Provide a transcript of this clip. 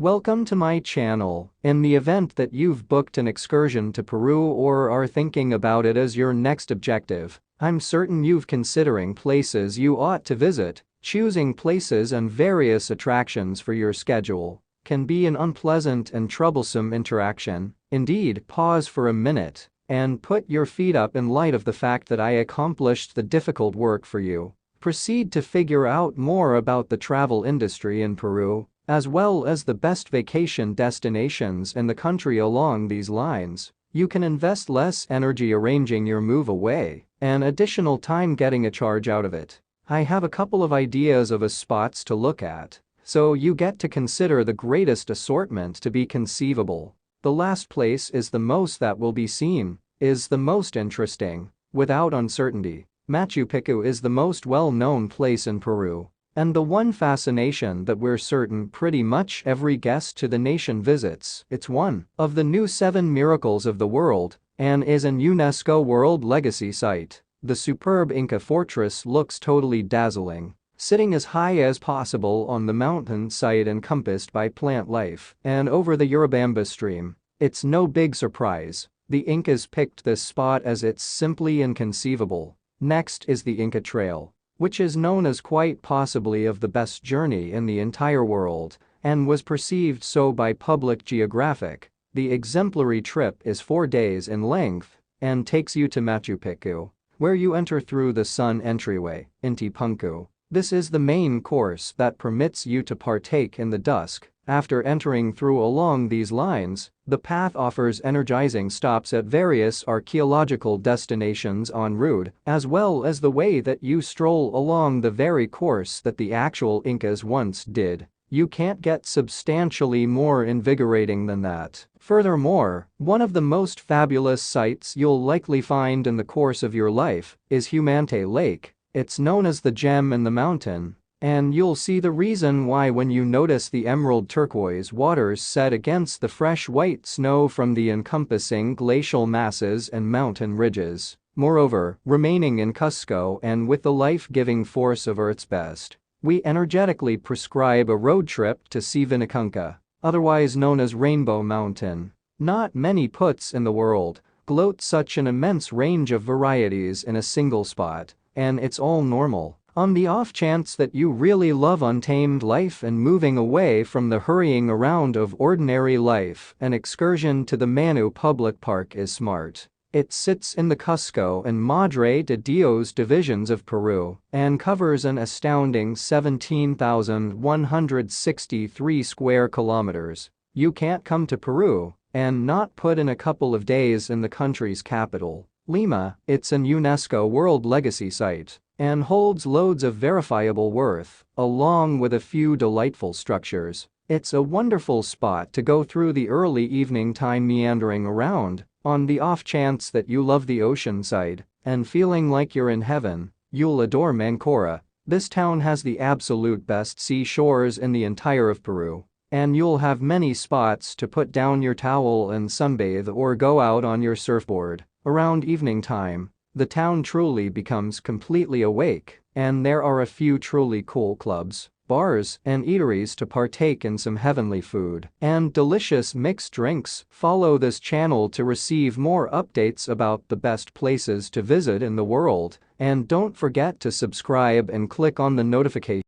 Welcome to my channel. In the event that you've booked an excursion to Peru or are thinking about it as your next objective, I'm certain you've considering places you ought to visit. Choosing places and various attractions for your schedule can be an unpleasant and troublesome interaction. Indeed, pause for a minute and put your feet up in light of the fact that I accomplished the difficult work for you. Proceed to figure out more about the travel industry in Peru, as well as the best vacation destinations in the country along these lines. You can invest less energy arranging your move away and additional time getting a charge out of it. I have a couple of ideas of spots to look at, so you get to consider the greatest assortment to be conceivable. The last place is the most that will be seen, is the most interesting, without uncertainty. Machu Picchu is the most well-known place in Peru, and the one fascination that we're certain pretty much every guest to the nation visits. It's one of the new 7 miracles of the world and is an UNESCO World Legacy Site. The superb Inca fortress looks totally dazzling, sitting as high as possible on the mountain site encompassed by plant life and over the Urubamba stream. It's no big surprise the Incas picked this spot as it's simply inconceivable. Next is the Inca Trail, which is known as quite possibly of the best journey in the entire world and was perceived so by Public Geographic. The exemplary trip is 4 days in length and takes you to Machu Picchu, where you enter through the sun entryway, Intipunku. This is the main course that permits you to partake in the dusk. After entering through along these lines, the path offers energizing stops at various archaeological destinations en route, as well as the way that you stroll along the very course that the actual Incas once did. You can't get substantially more invigorating than that. Furthermore, one of the most fabulous sights you'll likely find in the course of your life is Humante Lake. It's known as the gem in the mountain, and you'll see the reason why when you notice the emerald turquoise waters set against the fresh white snow from the encompassing glacial masses and mountain ridges. Moreover, remaining in Cusco and with the life-giving force of Earth's best, we energetically prescribe a road trip to Sivanacunca, otherwise known as Rainbow Mountain. Not many puts in the world gloat such an immense range of varieties in a single spot, and it's all normal. On the off chance that you really love untamed life and moving away from the hurrying around of ordinary life, an excursion to the Manu Public Park is smart. It sits in the Cusco and Madre de Dios divisions of Peru and covers an astounding 17,163 square kilometers. You can't come to Peru and not put in a couple of days in the country's capital, Lima. It's an UNESCO World Legacy Site and holds loads of verifiable worth, along with a few delightful structures. It's a wonderful spot to go through the early evening time meandering around. On the off chance that you love the ocean side and feeling like you're in heaven, you'll adore Mancora. This town has the absolute best seashores in the entire of Peru, and you'll have many spots to put down your towel and sunbathe or go out on your surfboard. Around evening time, the town truly becomes completely awake, and there are a few truly cool clubs, bars, and eateries to partake in some heavenly food and delicious mixed drinks. Follow this channel to receive more updates about the best places to visit in the world, and don't forget to subscribe and click on the notification